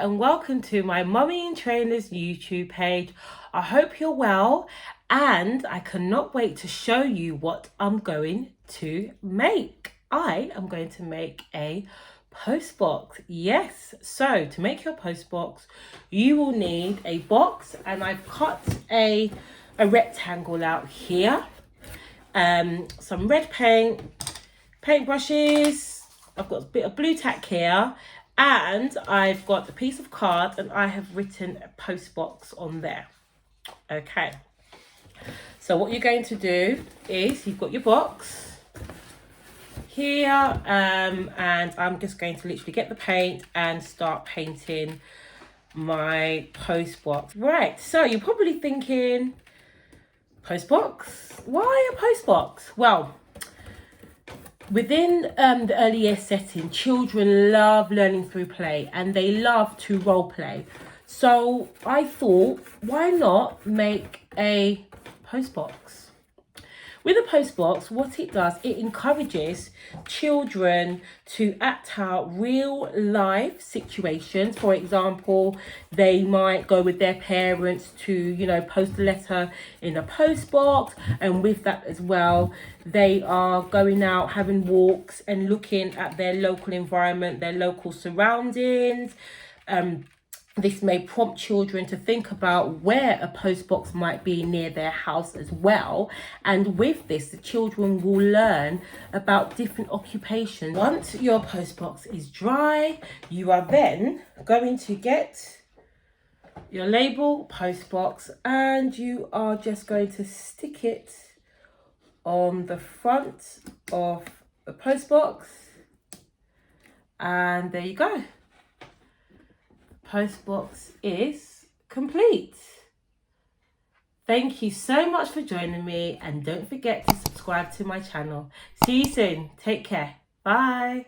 and welcome to my Mummy and Trainers YouTube page. I hope you're well and I cannot wait to show you what I'm going to make. I am going to make a post box. Yes, so to make your post box you will need a box, and I've cut a rectangle out here, some red paint brushes. I've got a bit of blue tack here, and I've got a piece of card and I have written a post box on there. Okay, so what you're going to do is you've got your box here, and I'm just going to literally get the paint and start painting my post box. Right, so you're probably thinking, post box? Why a post box? Well, within the early year setting, children love learning through play and they love to role play. So I thought, why not make a post box? With a post box, what it does, it encourages children to act out real life situations. For example, they might go with their parents to, post a letter in a post box. And with that as well, they are going out, having walks and looking at their local environment, their local surroundings. This may prompt children to think about where a post box might be near their house as well. And with this, the children will learn about different occupations. Once your post box is dry, you are then going to get your label post box and you are just going to stick it on the front of the post box. And there you go. Post box is complete. Thank you so much for joining me, and don't forget to subscribe to my channel. See you soon. Take care. Bye.